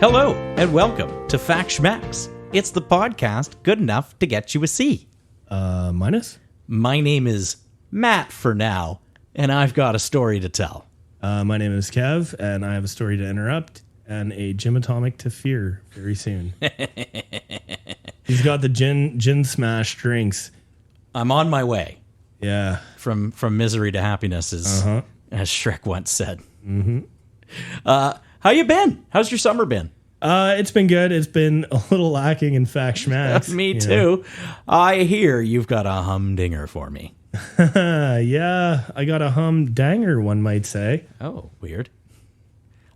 Hello, and welcome to Fact Schmacks. It's the podcast good enough to get you a C. Minus? My name is Matt for now, and I've got a story to tell. My name is Kev, and I have a story to interrupt and a gym atomic to fear very soon. He's got the gin smash drinks. I'm on my way. Yeah. From misery to happiness, as Shrek once said. Mm-hmm. How you been? How's your summer been? It's been good. It's been a little lacking in Fact Schmacks. Me too. I hear you've got a humdinger for me. Yeah, I got a humdanger, one might say. Oh, weird.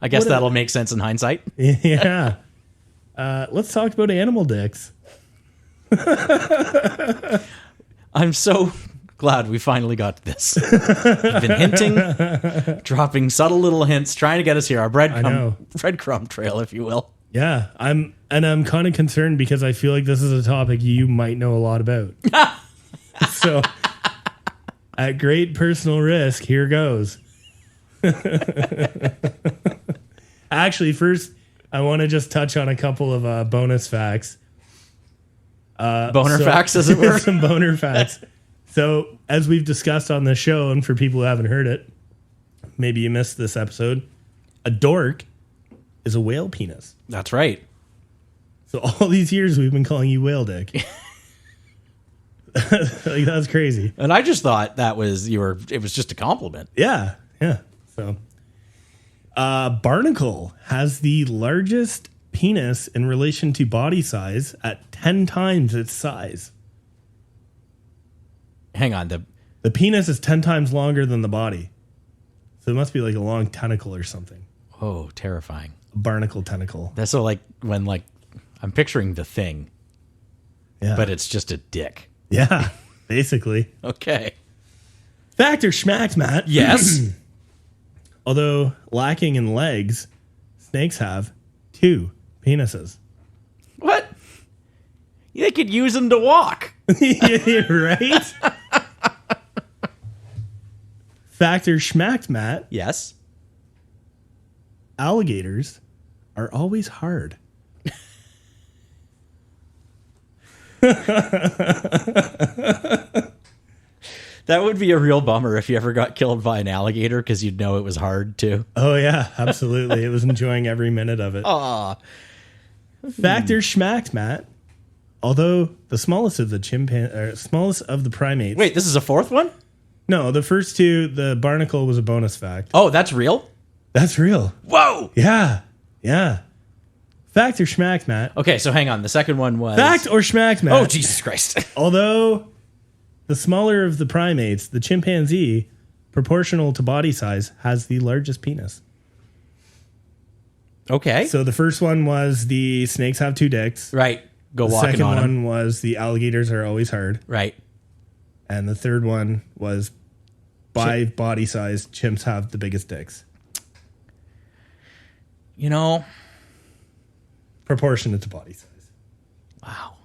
I guess that'll make sense in hindsight. Yeah. Let's talk about animal dicks. I'm so glad we finally got to this. You've been hinting, dropping subtle little hints, trying to get us here. Our breadcrumb trail, if you will. Yeah, I'm kind of concerned because I feel like this is a topic you might know a lot about. So, at great personal risk, here goes. Actually, first, I want to just touch on a couple of bonus facts. Facts, as it were. Some boner facts. So, as we've discussed on this show, and for people who haven't heard it, maybe you missed this episode, a dork is a whale penis. That's right. So all these years we've been calling you whale dick. Like, that's crazy. And I just thought it was just a compliment. Yeah. So, barnacle has the largest penis in relation to body size at 10 times its size. Hang on. The penis is 10 times longer than the body. So it must be like a long tentacle or something. Oh, terrifying. A barnacle tentacle. That's so when I'm picturing The Thing. Yeah. But it's just a dick. Yeah, basically. Okay. Fact or schmack, Matt? Yes. Although lacking in legs, snakes have 2 penises. What? They could use them to walk. Right? Fact or schmack, Matt? Yes. Alligators are always hard. That would be a real bummer if you ever got killed by an alligator because you'd know it was hard too. Oh, yeah, absolutely. It was enjoying every minute of it. Aw. Fact or schmack, Matt? Although the smallest of the primates. Wait, this is a fourth one? No, the first 2, the barnacle was a bonus fact. Oh, that's real? That's real. Whoa. Yeah. Fact or schmack, Matt? Okay, so hang on. The second one was... Fact or schmack, Matt? Oh, Jesus Christ. Although the smaller of the primates, the chimpanzee, proportional to body size, has the largest penis. Okay. So the first one was the snakes have 2 dicks. Right. Go walking on them. The second one was the alligators are always hard. Right. And the third one was by body size, chimps have the biggest dicks. You know... Proportionate to body size. Wow.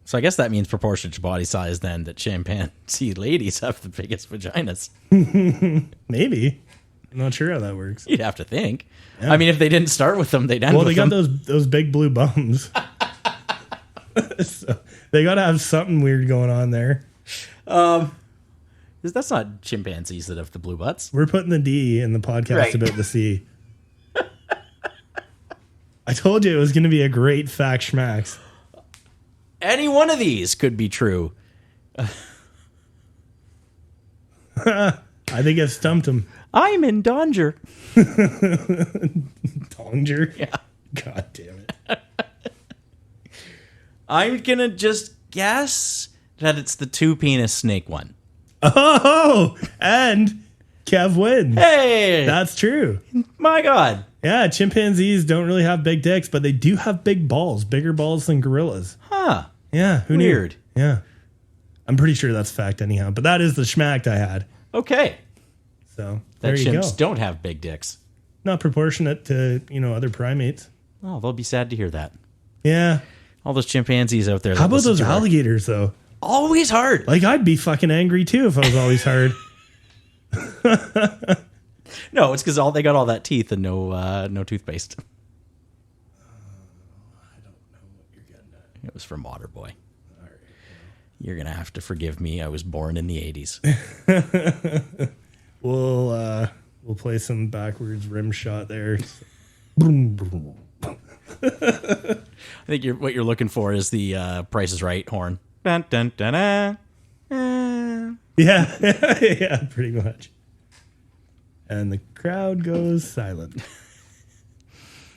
So I guess that means proportionate to body size then that chimpanzee ladies have the biggest vaginas. Maybe. I'm not sure how that works. You'd have to think. Yeah. I mean, if they didn't start with them, they'd end with them. Well, they got those big blue bums. So they got to have something weird going on there. That's not chimpanzees that have the blue butts. We're putting the D in the podcast about the C. I told you it was going to be a great fact schmacks. Any one of these could be true. I think I've stumped him. I'm in danger. Danger? Yeah. God damn it. I'm going to just guess that it's the 2 penis snake one. Oh, and Kev wins. Hey! That's true. My God. Yeah, chimpanzees don't really have big dicks, but they do have big balls, bigger balls than gorillas. Huh. Yeah, who knew? Weird. Yeah. I'm pretty sure that's fact anyhow, but that is the schmack I had. Okay. So, that there you go. chimps don't have big dicks. Not proportionate to, other primates. Oh, they'll be sad to hear that. Yeah. All those chimpanzees out there. How about those alligators, though? Always hard. Like, I'd be fucking angry, too, if I was always hard. No, it's because they got all that teeth and no toothpaste. It was from Waterboy. You're going to have to forgive me. I was born in the 80s. We'll play some backwards rim shot there. Boom, boom. I think what you're looking for is the Price is Right horn. Dun, dun, dun, dun. Yeah, yeah, pretty much. And the crowd goes silent.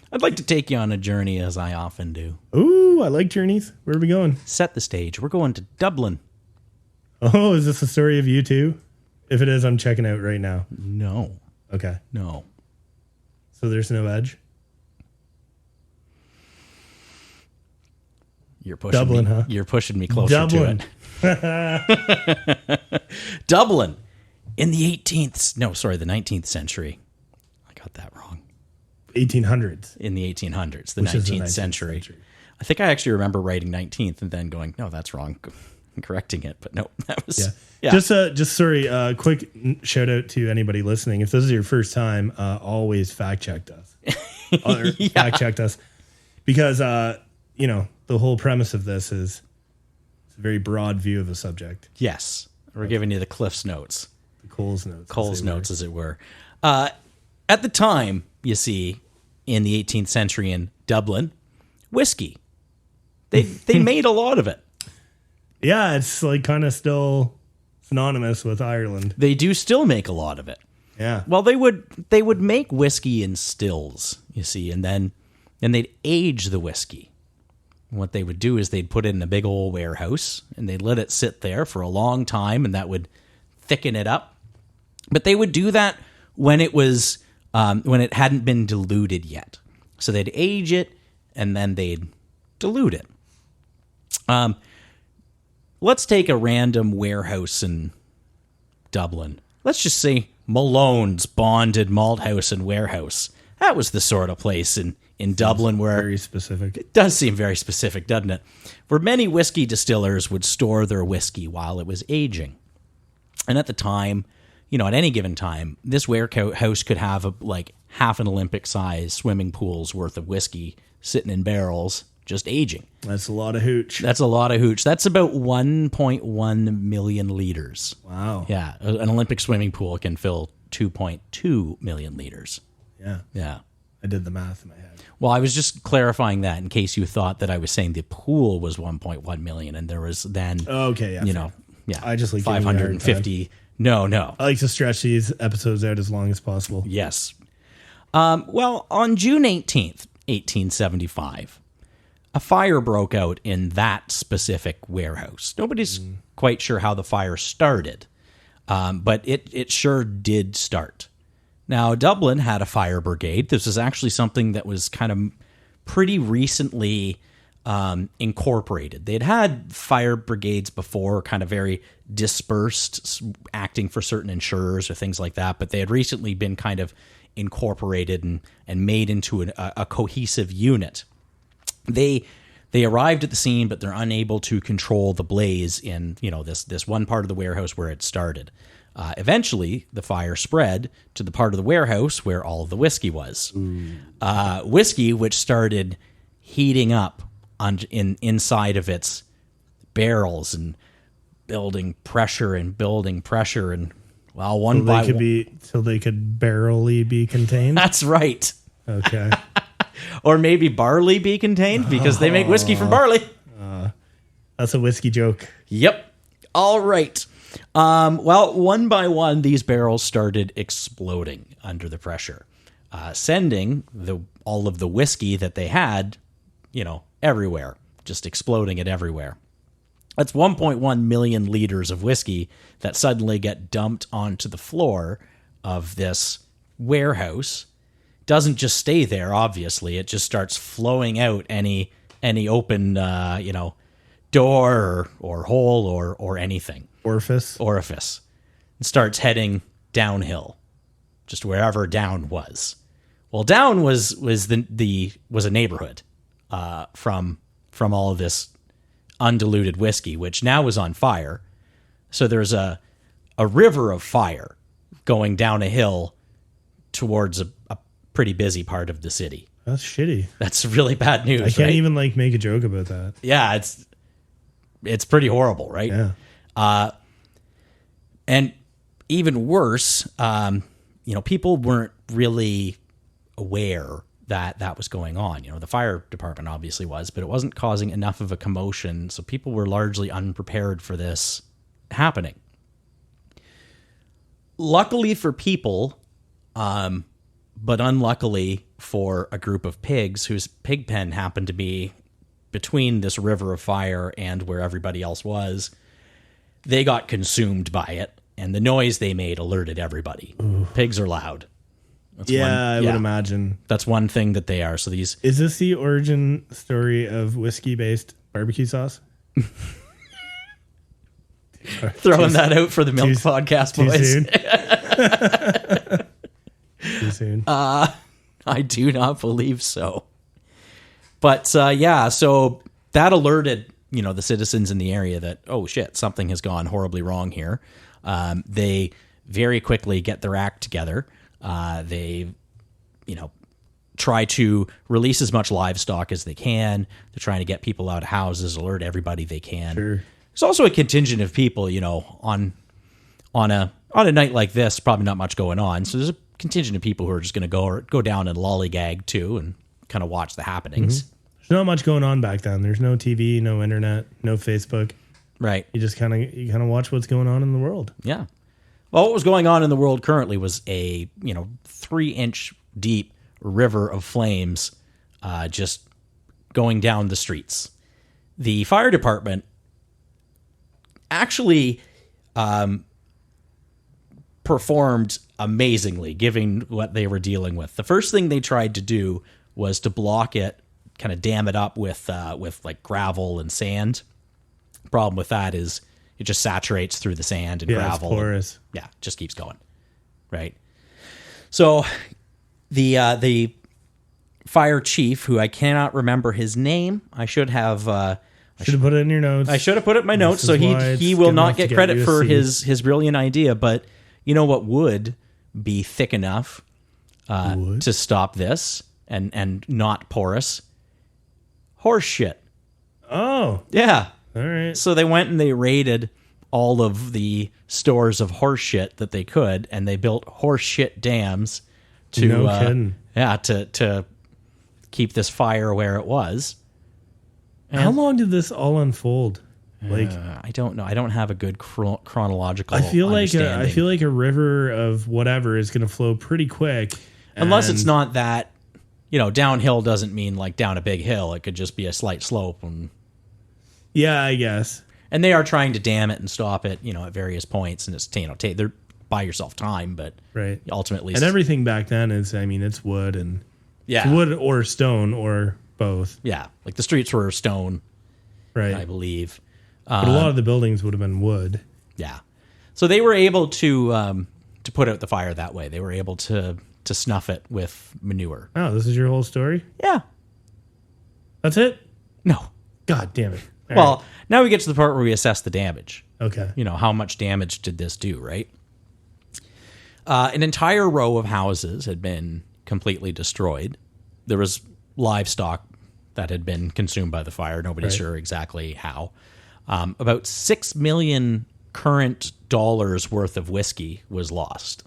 I'd like to take you on a journey, as I often do. Ooh, I like journeys. Where are we going? Set the stage. We're going to Dublin. Oh, is this a story of you two? If it is, I'm checking out right now. No. Okay. No. So there's no edge? You're pushing Dublin, me. huh? You're pushing me closer Dublin. to it. Dublin in the 19th century. I got that wrong. 1800s. In the 1800s, the Which is 19th century. I think I actually remember writing 19th and then going, no, that's wrong. And correcting it, but no, that was yeah. Just sorry. Quick shout out to anybody listening. If this is your first time, always fact check us. Fact checked us because the whole premise of this is it's a very broad view of a subject. Yes, we're giving you the Cliff's Notes, the Cole's Notes, as it were. At the time, you see, in the 18th century in Dublin, whiskey. They made a lot of it. Yeah, it's like kind of still synonymous with Ireland. They do still make a lot of it. Yeah. Well, they would make whiskey in stills, you see, and then they'd age the whiskey. And what they would do is they'd put it in a big old warehouse and they'd let it sit there for a long time, and that would thicken it up. But they would do that when it was when it hadn't been diluted yet. So they'd age it and then they'd dilute it. Let's take a random warehouse in Dublin. Let's just say Malone's Bonded Malt House and Warehouse. That was the sort of place in Dublin where... Very specific. It does seem very specific, doesn't it? Where many whiskey distillers would store their whiskey while it was aging. And at the time, at any given time, this warehouse could have half an Olympic-sized swimming pool's worth of whiskey sitting in barrels, just aging. That's a lot of hooch. That's about 1.1 million liters. Wow. Yeah. An Olympic swimming pool can fill 2.2 million liters. Yeah. Yeah. I did the math in my head. Well, I was just clarifying that in case you thought that I was saying the pool was 1.1 million and there was then, okay, yeah. I just like 550. No. I like to stretch these episodes out as long as possible. Yes. Well, on June 18th, 1875, a fire broke out in that specific warehouse. Nobody's quite sure how the fire started, but it sure did start. Now, Dublin had a fire brigade. This was actually something that was kind of pretty recently incorporated. They'd had fire brigades before, kind of very dispersed, acting for certain insurers or things like that, but they had recently been kind of incorporated and made into a cohesive unit. They arrived at the scene, but they're unable to control the blaze in this one part of the warehouse where it started. Eventually, the fire spread to the part of the warehouse where all of the whiskey was. Whiskey, which started heating up inside of its barrels and building pressure, and well, one by one. Till they could barely be contained. That's right. Okay. Or maybe barley be contained because they make whiskey from barley. That's a whiskey joke. Yep. All right. Well, one by one, these barrels started exploding under the pressure, sending all of the whiskey that they had, everywhere, just exploding it everywhere. That's 1.1 million liters of whiskey that suddenly get dumped onto the floor of this warehouse. Doesn't just stay there, obviously. It just starts flowing out any open, door or hole or anything. Orifice. And starts heading downhill, just wherever down was. Well, down was a neighborhood from all of this undiluted whiskey, which now was on fire. So there's a river of fire going down a hill towards a pretty busy part of the city. That's shitty. That's really bad news. I can't even like make a joke about that. Yeah, it's pretty horrible, right? Yeah. And even worse, people weren't really aware that was going on. The fire department obviously was, but it wasn't causing enough of a commotion, so people were largely unprepared for this happening. Luckily for people, but unluckily for a group of pigs whose pig pen happened to be between this river of fire and where everybody else was, they got consumed by it, and the noise they made alerted everybody. Ooh. Pigs are loud. I would imagine. That's one thing that they are. So these... Is this the origin story of whiskey-based barbecue sauce? Throwing that out for the Milk Podcast boys. Too soon. I do not believe so. But so that alerted, the citizens in the area that, oh shit, something has gone horribly wrong here. They very quickly get their act together. They, try to release as much livestock as they can. They're trying to get people out of houses, alert everybody they can. Sure. There's also a contingent of people, on a night like this, probably not much going on. So there's a contingent of people who are just going to go down and lollygag too and kind of watch the happenings. Mm-hmm. There's not much going on back then. There's no TV, no internet, no Facebook. Right. You just kind of watch what's going on in the world. Yeah. Well, what was going on in the world currently was a 3-inch deep river of flames, just going down the streets. The fire department actually performed amazingly, given what they were dealing with. The first thing they tried to do was to block it, kind of dam it up with like gravel and sand. The problem with that is it just saturates through the sand and gravel. It's porous. Just keeps going. Right. So the fire chief, who I cannot remember his name, I should have put it in your notes. I should have put it in my notes, so he will not get credit for his brilliant idea. But you know what would be thick enough to stop this and not porous? Horse shit. Oh. Yeah. All right. So they went and they raided all of the stores of horse shit that they could, and they built horse shit dams to keep this fire where it was. And how long did this all unfold? I don't know. I don't have a good chronological. I feel understanding. like a river of whatever is going to flow pretty quick, unless it's not that. Downhill doesn't mean like down a big hill. It could just be a slight slope. Yeah, I guess. And they are trying to dam it and stop it, at various points. And it's they're buy yourself time, but right. Ultimately, and everything back then is, it's wood and it's wood or stone or both. Yeah, like the streets were stone, right? I believe, but a lot of the buildings would have been wood. Yeah, so they were able to put out the fire that way. They were able to snuff it with manure. Oh, this is your whole story? Yeah, that's it. No, God damn it. All right. Now we get to the part where we assess the damage. Okay. How much damage did this do, right? An entire row of houses had been completely destroyed. There was livestock that had been consumed by the fire. Nobody's sure exactly how. About $6 million current dollars worth of whiskey was lost.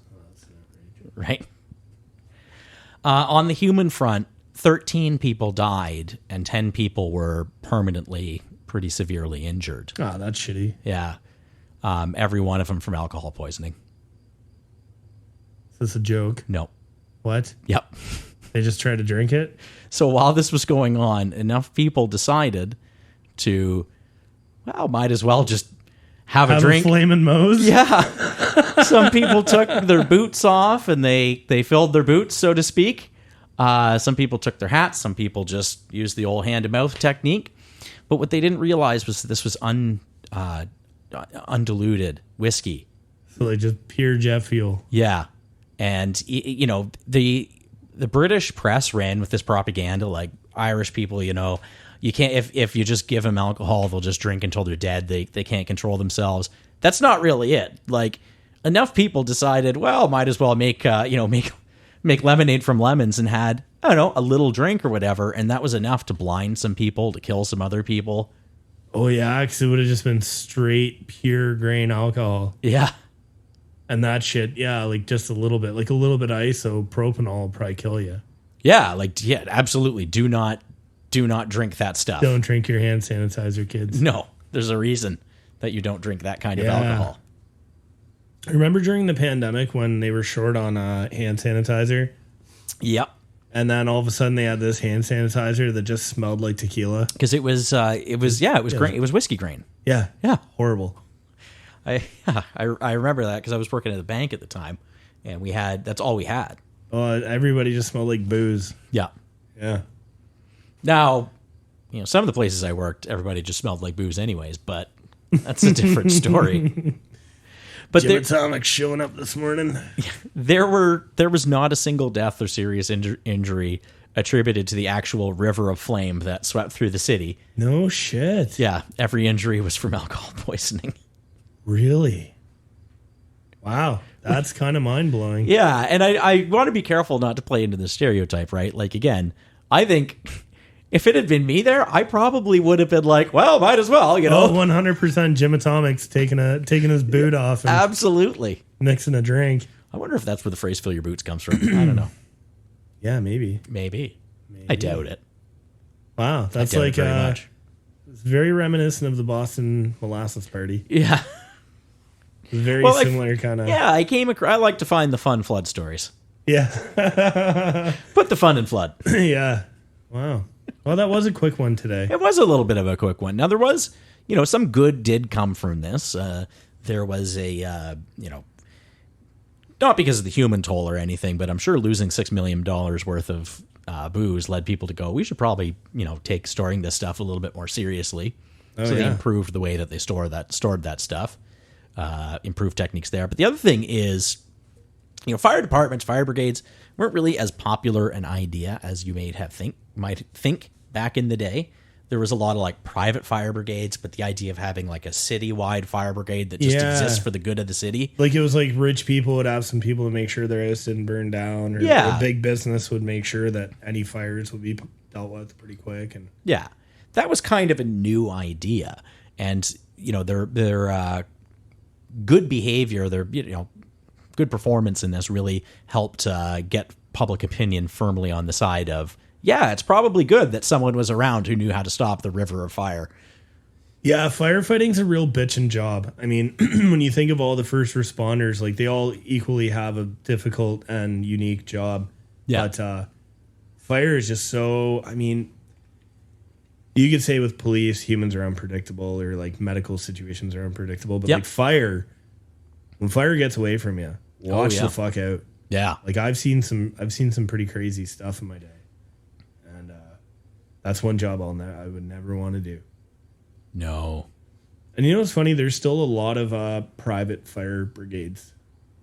Right? On the human front, 13 people died and 10 people were permanently pretty severely injured. Oh, that's shitty. Yeah. Every one of them from alcohol poisoning. Is this a joke? No. What? Yep. They just tried to drink it? So while this was going on, enough people decided to, might as well just have a drink. Flamin' Moe's? Yeah. Some people took their boots off and they filled their boots, so to speak. Some people took their hats. Some people just used the old hand-to-mouth technique. But what they didn't realize was that this was undiluted whiskey. So they just pure jet fuel. Yeah. And, the British press ran with this propaganda, like Irish people, you can't, if you just give them alcohol, they'll just drink until they're dead. They can't control themselves. That's not really it. Like, enough people decided, might as well make make lemonade from lemons and had, I don't know, a little drink or whatever, and that was enough to blind some people, to kill some other people. Oh, yeah, because it would have just been straight, pure grain alcohol. Yeah. And that shit, yeah, like just a little bit. Like a little bit of isopropanol will probably kill you. Yeah, absolutely. Do not drink that stuff. Don't drink your hand sanitizer, kids. No, there's a reason that you don't drink that kind of alcohol. I remember during the pandemic when they were short on hand sanitizer. Yep. And then all of a sudden they had this hand sanitizer that just smelled like tequila. Because it was grain. It was whiskey grain. Yeah. Yeah. Horrible. I remember that because I was working at the bank at the time, and that's all we had. Oh, everybody just smelled like booze. Yeah. Yeah. Now, some of the places I worked, everybody just smelled like booze anyways, but that's a different story. But Gin and tonic showing up this morning. There was not a single death or serious injury attributed to the actual river of flame that swept through the city. No shit. Yeah, every injury was from alcohol poisoning. Really? Wow, that's kind of mind-blowing. Yeah, and I want to be careful not to play into the stereotype, right? Like, again, I think if it had been me there, I probably would have been like, well, might as well, Oh, 100% Jim Atomic's taking his boot off and absolutely mixing a drink. I wonder if that's where the phrase "fill your boots" comes from. I don't know. Yeah, maybe. Maybe. I doubt it. Wow, that's like it's very reminiscent of the Boston Molasses Party. Yeah. Very similar kind of. Yeah, I like to find the fun flood stories. Yeah. Put the fun in flood. Yeah. Wow. Well, that was a quick one today. It was a little bit of a quick one. Now, there was, some good did come from this. There was a, not because of the human toll or anything, but I'm sure losing $6 million worth of booze led people to go, we should probably, take storing this stuff a little bit more seriously. They improved the way that they stored that stuff. Improved techniques there. But the other thing is, fire departments, fire brigades weren't really as popular an idea as you might think back in the day. There was a lot of like private fire brigades, but the idea of having like a citywide fire brigade that just exists for the good of the city. Like it was like rich people would have some people to make sure their house didn't burn down, or a big business would make sure that any fires would be dealt with pretty quick. And yeah, that was kind of a new idea. And, their good behavior, their good performance in this really helped get public opinion firmly on the side of, yeah, it's probably good that someone was around who knew how to stop the river of fire. Yeah, firefighting's a real bitchin' job. I mean, when you think of all the first responders, like they all equally have a difficult and unique job. Yeah. But fire is just so, I mean, you could say with police, humans are unpredictable, or like medical situations are unpredictable. But like fire, when fire gets away from you, watch the fuck out. Yeah. Like I've seen some pretty crazy stuff in my day. And that's one job I would never want to do. No. And what's funny? There's still a lot of private fire brigades,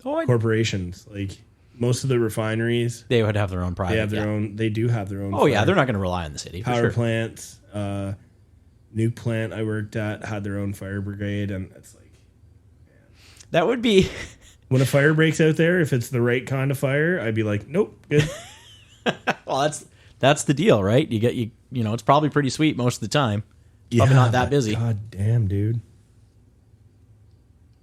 corporations. Like most of the refineries, they would have their own private. They have their own. They do have their own. Oh yeah, they're not going to rely on the city. Power plants, nuke plant I worked at had their own fire brigade, and it's like, man. That would be when a fire breaks out there. If it's the right kind of fire, I'd be like, nope, good. Well, that's the deal, right? It's probably pretty sweet most of the time. Probably not that busy. God damn, dude.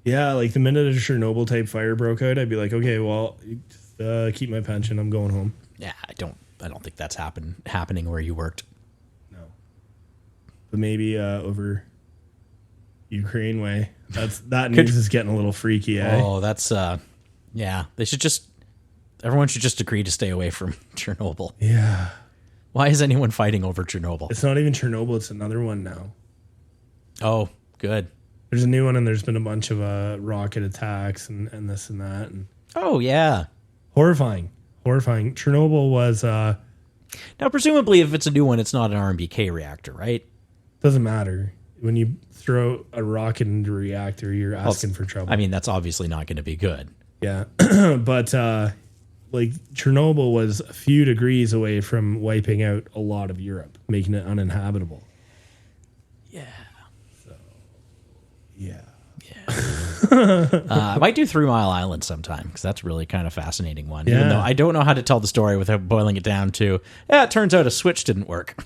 Yeah, like the minute a Chernobyl type fire broke out, I'd be like, okay, well, just, keep my pension. I'm going home. Yeah, I don't think that's happening where you worked. No, but maybe over Ukraine way. That news is getting a little freaky. Oh, that's yeah. Everyone should just agree to stay away from Chernobyl. Yeah. Why is anyone fighting over Chernobyl? It's not even Chernobyl. It's another one now. Oh, good. There's a new one, and there's been a bunch of rocket attacks and this and that. And oh, yeah. Horrifying. Chernobyl was... now, presumably, if it's a new one, it's not an RMBK reactor, right? Doesn't matter. When you throw a rocket into a reactor, you're asking for trouble. I mean, that's obviously not going to be good. Yeah. But... like Chernobyl was a few degrees away from wiping out a lot of Europe, making it uninhabitable. Yeah. So, yeah. I might do 3 Mile Island sometime because that's really kind of fascinating one. Yeah. Even though I don't know how to tell the story without boiling it down to, it turns out a switch didn't work.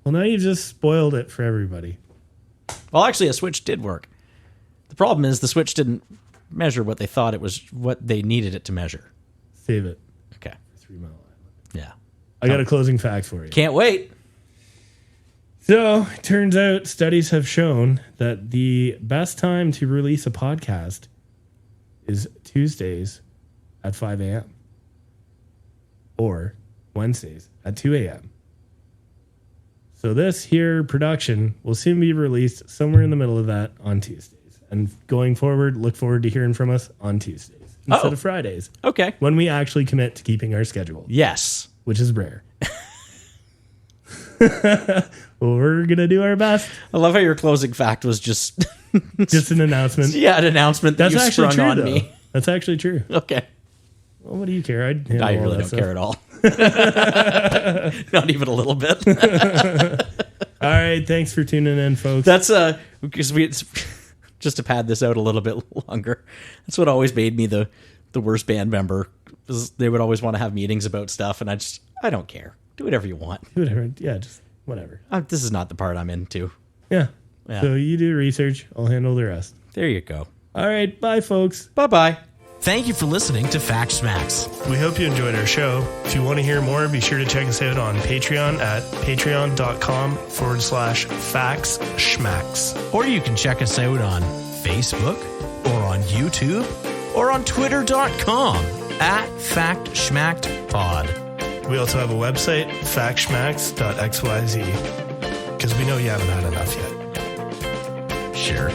Well, now you've just spoiled it for everybody. Well, actually, a switch did work. The problem is the switch didn't measure what they thought it was, what they needed it to measure. Save it. Okay. 3 Mile Island. Yeah. I got a closing fact for you. Can't wait. So, it turns out studies have shown that the best time to release a podcast is Tuesdays at 5 a.m. or Wednesdays at 2 a.m. So this here production will soon be released somewhere in the middle of that on Tuesdays. And going forward, look forward to hearing from us on Tuesdays instead of Fridays. Okay. When we actually commit to keeping our schedule. Yes. Which is rare. Well, we're going to do our best. I love how your closing fact was just... Just an announcement. Yeah, an announcement that That's you actually sprung true, on though. me. That's actually true. Okay. Well, what do you care? I really don't care at all. Not even a little bit. All right. Thanks for tuning in, folks. That's because just to pad this out a little bit longer. That's what always made me the worst band member. They would always want to have meetings about stuff, and I don't care. Do whatever you want. Whatever. Yeah, just whatever. This is not the part I'm into. Yeah. Yeah. So you do research. I'll handle the rest. There you go. All right. Bye, folks. Bye-bye. Thank you for listening to Fact Smacks. We hope you enjoyed our show. If you want to hear more, be sure to check us out on Patreon at patreon.com/factsschmacks. Or you can check us out on Facebook or on YouTube or on twitter.com @FactSchmackedPod. We also have a website, factschmacks.xyz, because we know you haven't had enough yet. Sure.